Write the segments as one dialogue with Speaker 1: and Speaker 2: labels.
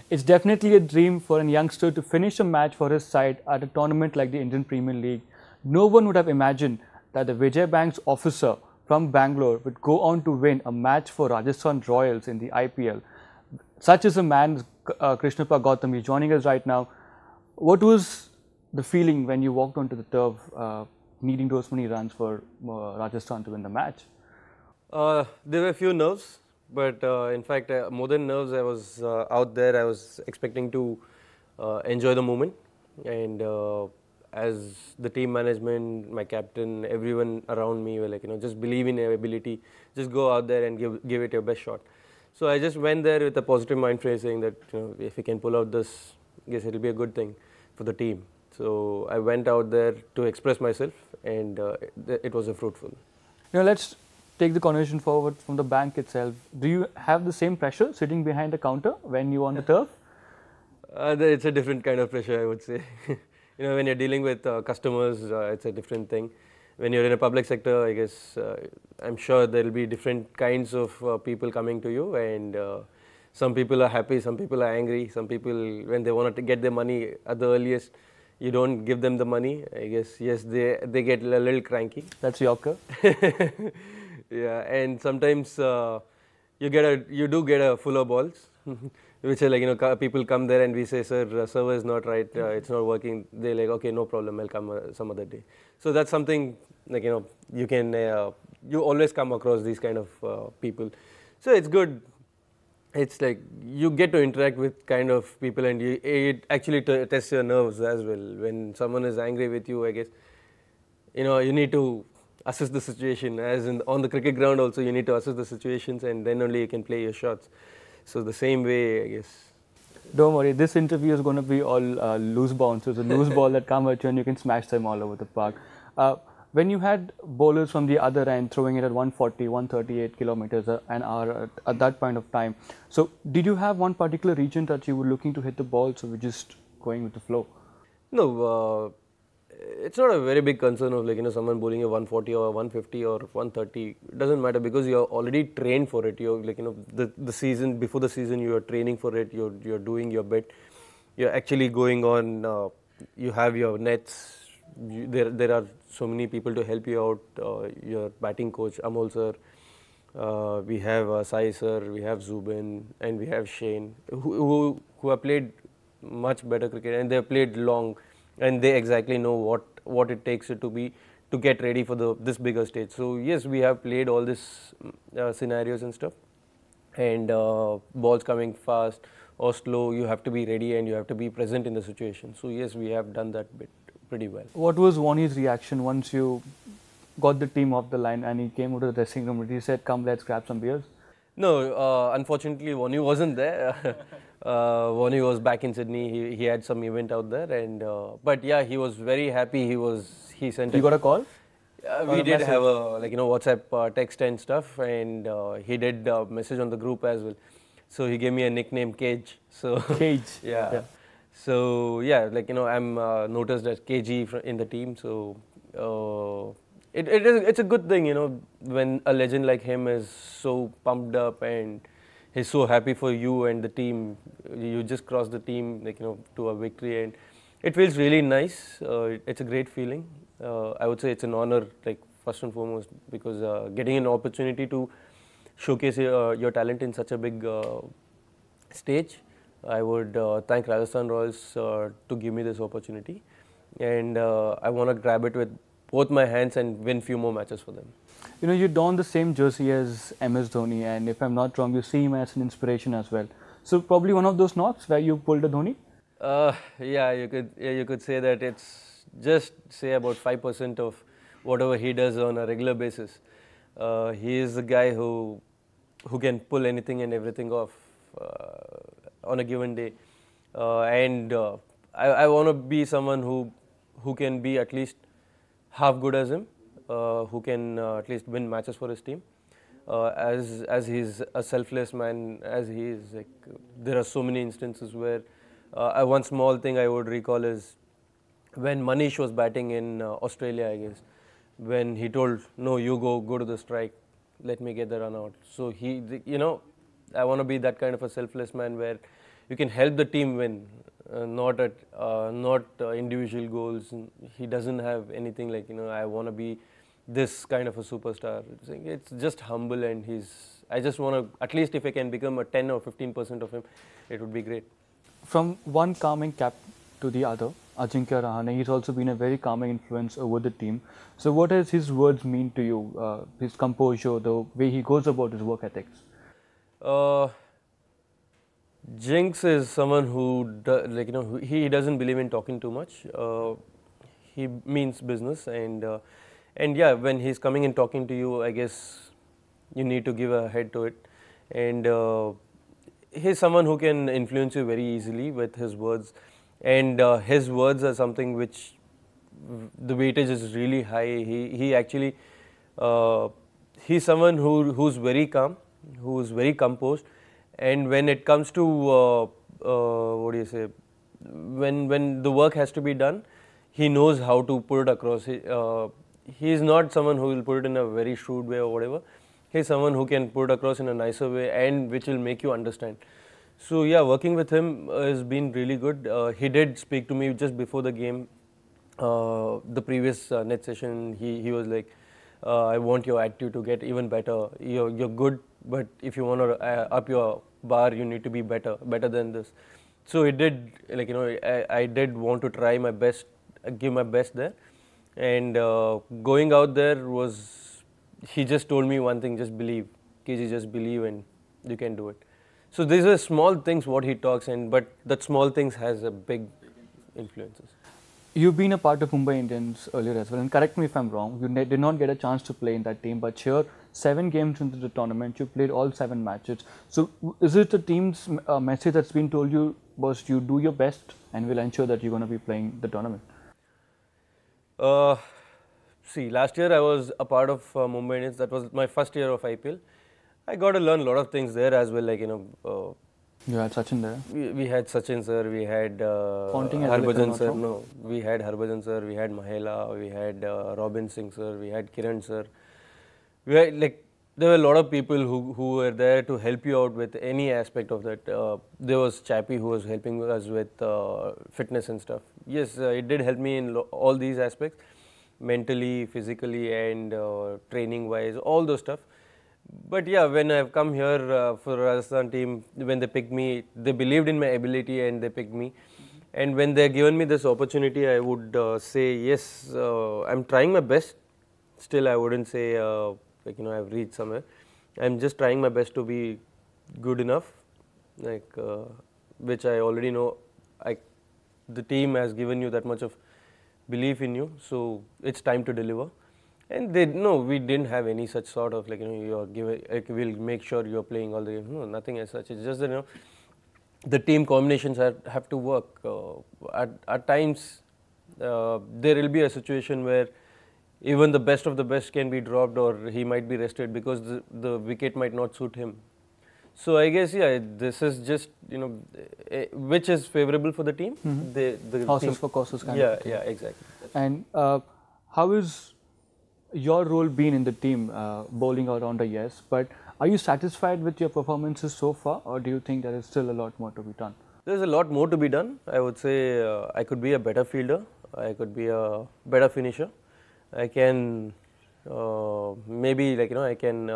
Speaker 1: It's definitely a dream for a youngster to finish a match for his side at a tournament like the Indian Premier League. No one would have imagined that the Vijay Bank's officer from Bangalore would go on to win a match for Rajasthan Royals in the IPL. Such is a man, Krishnappa Gowtham. He's joining us right now. What was the feeling when you walked onto the turf, needing those many runs for Rajasthan to win the match?
Speaker 2: There were a few nerves, but in fact, more than nerves, I was out there. I was expecting to enjoy the moment, and as the team management, my captain, everyone around me were like, just believe in your ability, just go out there and give it your best shot. So I just went there with a positive mind frame, saying that if we can pull out this, I guess it'll be a good thing for the team. So I went out there to express myself, and it was a fruitful.
Speaker 1: Let's take the conversation forward from the bank itself. Do you have the same pressure sitting behind the counter when you're on the turf?
Speaker 2: It's a different kind of pressure, I would say. When you're dealing with customers, it's a different thing. When you're in a public sector, I guess I'm sure there will be different kinds of people coming to you, and some people are happy, some people are angry, some people, when they want to get their money at the earliest, you don't give them the money. I guess, yes, they get a little cranky.
Speaker 1: That's Yorker.
Speaker 2: Yeah, and sometimes you do get a full of balls, which are like, people come there and we say, sir, server is not right, it's not working. They're like, okay, no problem, I'll come some other day. So that's something like, you can, you always come across these kind of people. So it's good. It's like you get to interact with kind of people, and it actually tests your nerves as well. When someone is angry with you, I guess, you need to assess the situation, as on the cricket ground also you need to assess the situations, and then only you can play your shots. So the same way, I guess.
Speaker 1: Don't worry, this interview is going to be all loose bounces, a loose ball that come at you and you can smash them all over the park. When you had bowlers from the other end throwing it at 140, 138 kilometers an hour at that point of time, so did you have one particular region that you were looking to hit the ball, so we're just going with the flow?
Speaker 2: No, it's not a very big concern of like someone bowling a 140 or 150 or 130. It doesn't matter, because you're already trained for it. You're like the season before the season you are training for it. You're doing your bit. You're actually going on. You have your nets. There are so many people to help you out. Your batting coach Amol sir. We have Sai sir. We have Zubin, and we have Shane, who have played much better cricket, and they have played long. And they exactly know what it takes to get ready for this bigger stage. So yes, we have played all these scenarios and stuff, and balls coming fast or slow, you have to be ready and you have to be present in the situation. So yes, we have done that bit pretty well.
Speaker 1: What was Wani's reaction once you got the team off the line and he came out of the dressing room and he said, come, let's grab some beers?
Speaker 2: No, unfortunately Wani wasn't there. Wani was back in Sydney. He had some event out there, and but yeah, he was very happy. He sent.
Speaker 1: You got a call?
Speaker 2: We did have a WhatsApp text and stuff, and he did a message on the group as well. So he gave me a nickname, Cage. So
Speaker 1: Cage.
Speaker 2: Yeah. So yeah, I'm noticed as KG in the team. So it's a good thing, when a legend like him is so pumped up and he's so happy for you and the team. You just cross the team, to a victory, and it feels really nice. It's a great feeling. I would say it's an honor, first and foremost, because getting an opportunity to showcase your talent in such a big stage. I would thank Rajasthan Royals to give me this opportunity, and I want to grab it with both my hands and win few more matches for them.
Speaker 1: You don the same jersey as MS Dhoni, and if I'm not wrong, you see him as an inspiration as well. So probably one of those knocks where you pulled a Dhoni?
Speaker 2: Yeah, you could say that. It's just say about 5% of whatever he does on a regular basis. He is the guy who can pull anything and everything off on a given day, and I want to be someone who can be at least half good as him, who can at least win matches for his team. As he's a selfless man, as he is, there are so many instances where one small thing I would recall is when Manish was batting in Australia, I guess, when he told, no, you go to the strike, let me get the run out. So he, I want to be that kind of a selfless man where you can help the team win, not individual goals. He doesn't have anything like, I want to be this kind of a superstar. It's just humble, and I just want to, at least if I can become a 10 or 15% of him, it would be great.
Speaker 1: From one calming cap to the other, Ajinkya Rahane, he's also been a very calming influence over the team. So what does his words mean to you, his composure, the way he goes about his work ethics?
Speaker 2: Jinx is someone who, he doesn't believe in talking too much. He means business, and yeah, when he's coming and talking to you, I guess you need to give a head to it. And he's someone who can influence you very easily with his words, and his words are something which the weightage is really high. He actually, he's someone who's very calm, who's very composed, and when it comes to what do you say, when the work has to be done, he knows how to put it across. He's not someone who will put it in a very shrewd way or whatever. He's someone who can put it across in a nicer way and which will make you understand. So yeah, working with him has been really good. He did speak to me just before the game. The previous net session, he was like, I want your attitude to get even better. You're good, but if you want to up your bar, you need to be better than this. So it did, like, I did want to try my best, give my best there. And going out there was, he just told me one thing: just believe, KG, just believe, and you can do it. So these are small things what he talks, but that small things has a big influences.
Speaker 1: You've been a part of Mumbai Indians earlier as well, and correct me if I'm wrong, you did not get a chance to play in that team, but here, 7 games into the tournament, you played all 7 matches. So is it the team's message that's been told you was you do your best and we'll ensure that you're going to be playing the tournament?
Speaker 2: See, last year I was a part of Mumbai Indians. That was my first year of IPL. I got to learn a lot of things there as well, like,
Speaker 1: you had Sachin there?
Speaker 2: We had Sachin sir, we had Harbhajan sir, we had Harbhajan sir, we had Mahela, we had Robin Singh sir, we had Kiran sir. We had, like, there were a lot of people who were there to help you out with any aspect of that. There was Chappie who was helping us with fitness and stuff. Yes, it did help me in all these aspects, mentally, physically, and training wise, all those stuff. But yeah, when I've come here for Rajasthan team, when they picked me, they believed in my ability and they picked me. And when they given me this opportunity, I would say yes, I'm trying my best. Still, I wouldn't say I've reached somewhere. I'm just trying my best to be good enough, like which I already know. The team has given you that much of belief in you, so it's time to deliver. And we didn't have any such sort of you're giving, we'll make sure you're playing all the games. No, nothing as such. It's just that the team combinations have to work. At times, there will be a situation where even the best of the best can be dropped, or he might be rested because the wicket might not suit him. So I guess this is just which is favorable for the team.
Speaker 1: The horses for courses kind of thing.
Speaker 2: Yeah, exactly.
Speaker 1: And how is your role been in the team, bowling all-rounder, yes, but are you satisfied with your performances so far, or do you think there is still a lot more to be done?
Speaker 2: There's a lot more to be done. I would say I could be a better fielder, I could be a better finisher. I can maybe I can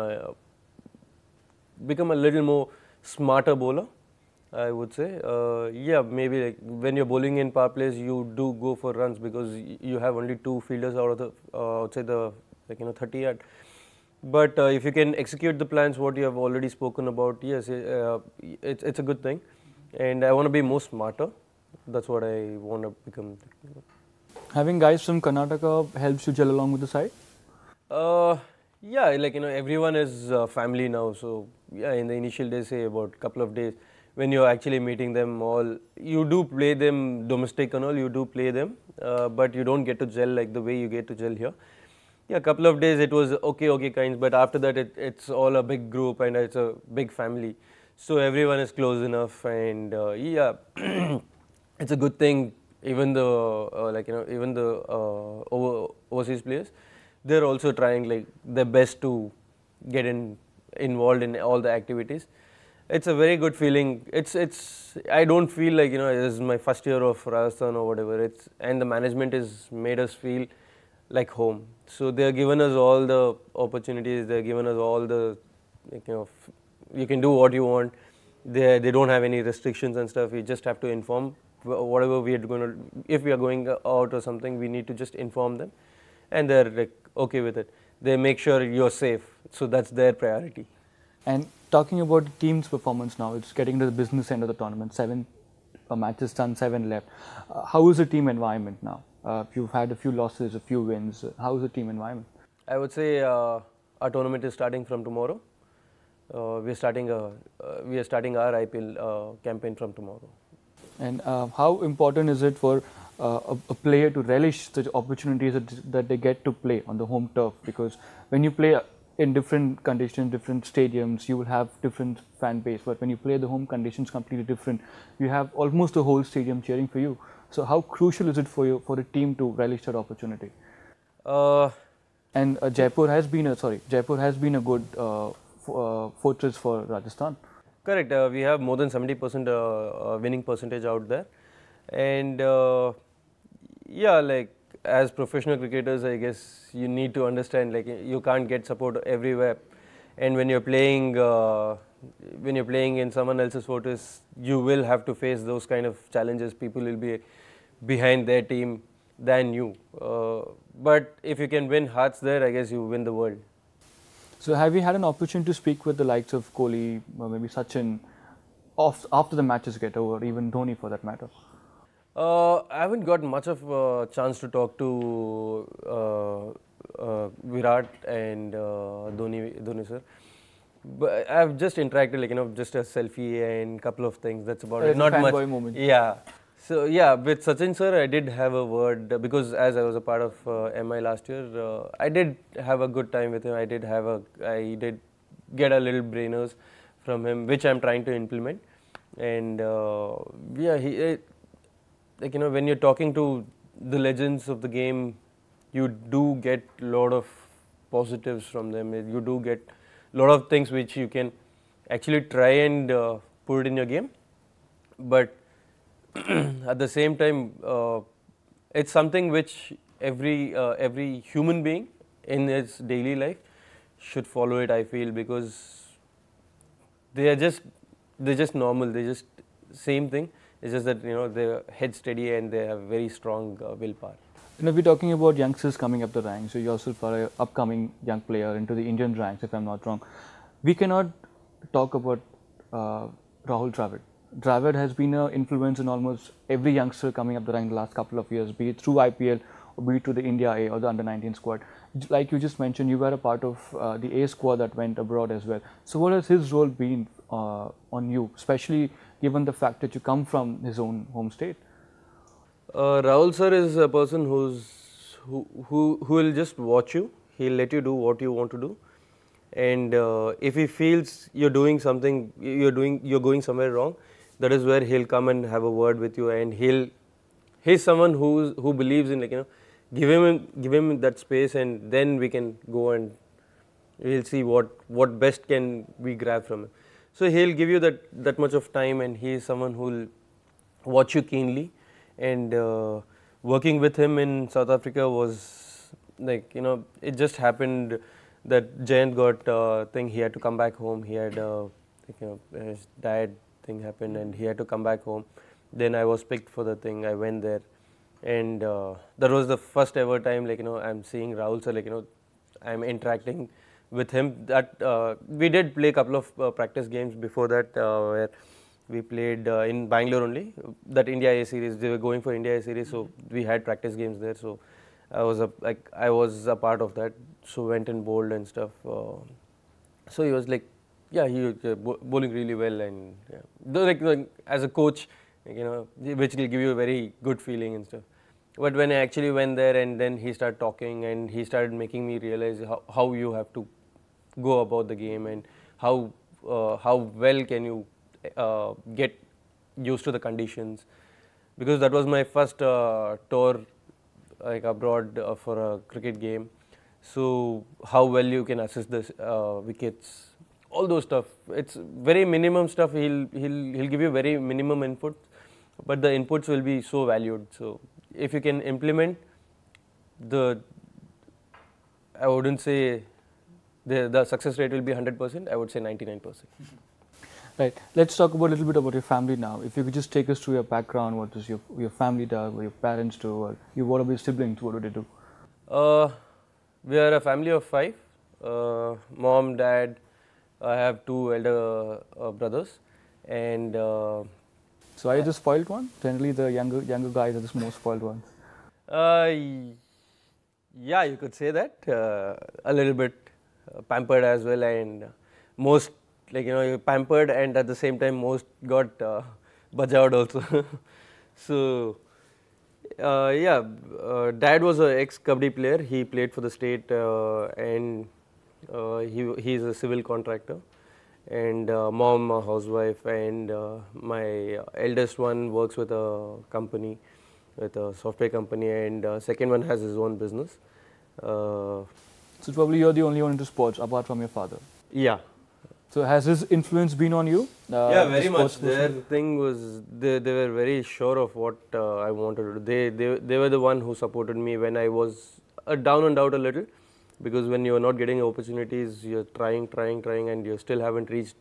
Speaker 2: become a little more smarter bowler, I would say. Yeah, maybe when you're bowling in power plays, you do go for runs because you have only 2 fielders out of the outside the 30 yard. But if you can execute the plans what you have already spoken about, yes, it's a good thing. And I want to be more smarter. That's what I want to become.
Speaker 1: Having guys from Karnataka helps you gel along with the side?
Speaker 2: Yeah, everyone is family now. So yeah, in the initial days, say about a couple of days, when you're actually meeting them all, you do play them domestic and all, you do play them, but you don't get to gel like the way you get to gel here. Yeah, a couple of days it was okay kinds, but after that it's all a big group and it's a big family. So everyone is close enough, and yeah, it's a good thing. Even the even the overseas players, they're also trying their best to get involved in all the activities. It's a very good feeling. I don't feel like, this is my first year of Rajasthan or whatever. And the management has made us feel like home. So they have given us all the opportunities. They have given us all the, like, you can do what you want. They don't have any restrictions and stuff. We just have to inform whatever we are going to. If we are going out or something, we need to just inform them, and they're like okay with it. They make sure you're safe. So that's their priority.
Speaker 1: And talking about the team's performance now, it's getting to the business end of the tournament. 7 matches done, 7 left. How is the team environment now? You've had a few losses, a few wins. How is the team environment?
Speaker 2: I would say our tournament is starting from tomorrow. We are starting our IPL campaign from tomorrow.
Speaker 1: And how important is it for a player to relish the opportunities that they get to play on the home turf? Because when you play in different conditions, different stadiums, you will have different fan base. But when you play the home conditions completely different, you have almost the whole stadium cheering for you. So how crucial is it for you, for a team to relish that opportunity? And Jaipur has been a good fortress for Rajasthan.
Speaker 2: Correct. We have more than 70% winning percentage out there, and yeah, like as professional cricketers, I guess you need to understand, like, you can't get support everywhere, and when you're playing in someone else's fortress, you will have to face those kind of challenges. People will be behind their team than you, but if you can win hearts there, I guess you win the world.
Speaker 1: So have you had an opportunity to speak with the likes of Kohli, or maybe Sachin, after the matches get over, even Dhoni for that matter?
Speaker 2: I haven't got much of a chance to talk to Virat and Dhoni sir, but I've just interacted, like, just a selfie and couple of things. That's about it.
Speaker 1: Not much. Moment.
Speaker 2: Yeah. So yeah, with Sachin sir, I did have a word, because as I was a part of MI last year, I did have a good time with him. I did get a little brainers from him, which I'm trying to implement. And yeah, like, when you're talking to the legends of the game, you do get a lot of positives from them. You do get a lot of things which you can actually try and put it in your game, but at the same time, it's something which every human being in his daily life should follow it, I feel, because they're just normal. They just same thing. It's just that, they're head steady and they have very strong willpower.
Speaker 1: We're talking about youngsters coming up the ranks. So you yourself are an upcoming young player into the Indian ranks, if I'm not wrong. We cannot talk about Rahul Dravid. Dravid has been an influence in almost every youngster coming up the rank in the last couple of years, be it through IPL or be it to the India A or the under-19 squad. Like you just mentioned, you were a part of the A squad that went abroad as well. So what has his role been on you, especially given the fact that you come from his own home state?
Speaker 2: Rahul sir is a person who will just watch you. He'll let you do what you want to do, and if he feels you're doing something, you're going somewhere wrong, that is where he'll come and have a word with you. And he's someone who believes in, like, give him that space, and then we can go and we'll see what best can we grab from him. So he'll give you that much of time, and he's someone who'll watch you keenly. And working with him in South Africa was like, it just happened that Jayant got thing. He had to come back home. He had his dad thing happened, and he had to come back home. Then I was picked for the thing. I went there, and that was the first ever time, like, I'm seeing Rahul sir, like, I'm interacting with him. That we did play a couple of practice games before that, where we played in Bengaluru only. That India A series, they were going for India A series, so we had practice games there. So I was a part of that. So went and bowled and stuff. So he was like, yeah, he was bowling really well, and yeah. Though, like as a coach, like, which will give you a very good feeling and stuff. But when I actually went there, and then he started talking, and he started making me realize how you have to go about the game, and how well can you get used to the conditions, because that was my first tour, like, abroad for a cricket game. So how well you can assess the wickets, all those stuff. It's very minimum stuff. He'll give you very minimum input, but the inputs will be so valued. So if you can implement I wouldn't say the success rate will be 100%. I would say 99%.
Speaker 1: Right. Let's talk about a little bit about your family now. If you could just take us through your background, what does your family do, what your parents do, or what are your siblings, what do they do?
Speaker 2: We are a family of 5. Mom, dad. I have 2 elder brothers, and
Speaker 1: so are you the spoiled one? Generally, the younger guys are the most spoiled ones.
Speaker 2: Yeah, you could say that. A little bit pampered as well, and most you're pampered, and at the same time most got bajawed also. So yeah, dad was an ex-kabaddi player. He played for the state, and he's a civil contractor. And mom a housewife, and my eldest one works with a company, with a software company, and second one has his own business.
Speaker 1: So probably you're the only one into sports apart from your father.
Speaker 2: Yeah.
Speaker 1: So has his influence been on you?
Speaker 2: Yeah, very much. Their thing was they were very sure of what I wanted to do. They were the one who supported me when I was down and out a little, because when you are not getting opportunities, you're trying, and you still haven't reached.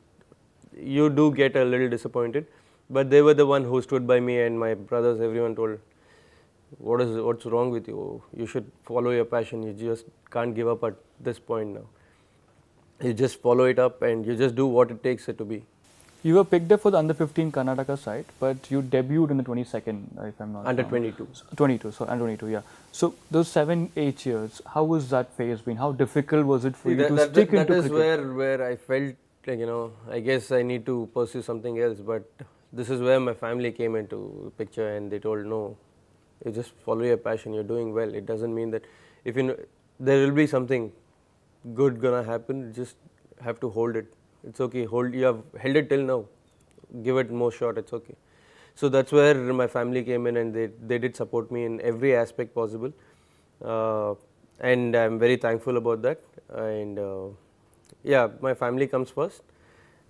Speaker 2: You do get a little disappointed, but they were the one who stood by me, and my brothers, everyone told, what's wrong with you? You should follow your passion. You just can't give up at this point now. You just follow it up, and you just do what it takes it to be.
Speaker 1: You were picked up for the under-15 Karnataka side, but you debuted in the 22nd, if I'm not
Speaker 2: Under
Speaker 1: wrong.
Speaker 2: 22.
Speaker 1: 22, so under 22, yeah. So those 7-8 years, how was that phase been? How difficult was it for you to stick into cricket?
Speaker 2: That is where I felt I guess I need to pursue something else. But this is where my family came into the picture, and they told, no, you just follow your passion. You're doing well. It doesn't mean that if there will be something good gonna happen. You just have to hold it. It's okay. You have held it till now. Give it more shot. It's okay. So that's where my family came in, and they did support me in every aspect possible, and I'm very thankful about that. And yeah, my family comes first,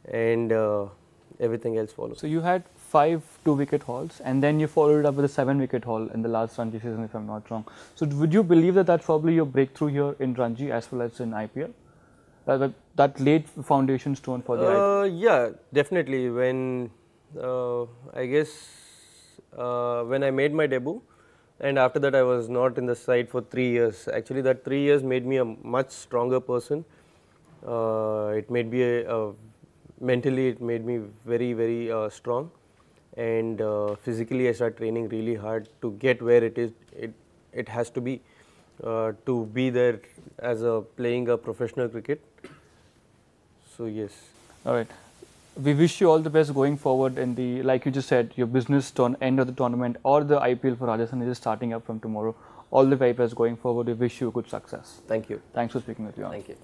Speaker 2: and everything else follows.
Speaker 1: So you had 5 2-wicket hauls, and then you followed it up with a 7-wicket haul in the last Ranji season, if I'm not wrong. So would you believe that that's probably your breakthrough here in Ranji as well as in IPL? That laid foundation stone for the IPL?
Speaker 2: Yeah, definitely. When I guess when I made my debut, and after that I was not in the side for 3 years. Actually, that 3 years made me a much stronger person. It made me mentally, it made me very, very strong, and physically I started training really hard to get where it has to be, to be there as playing a professional cricket. So yes.
Speaker 1: All right. We wish you all the best going forward in the, like you just said, your business end of the tournament, or the IPL for Rajasthan is starting up from tomorrow. All the very best going forward. We wish you good success.
Speaker 2: Thank you.
Speaker 1: Thanks for speaking with me.
Speaker 2: Thank you.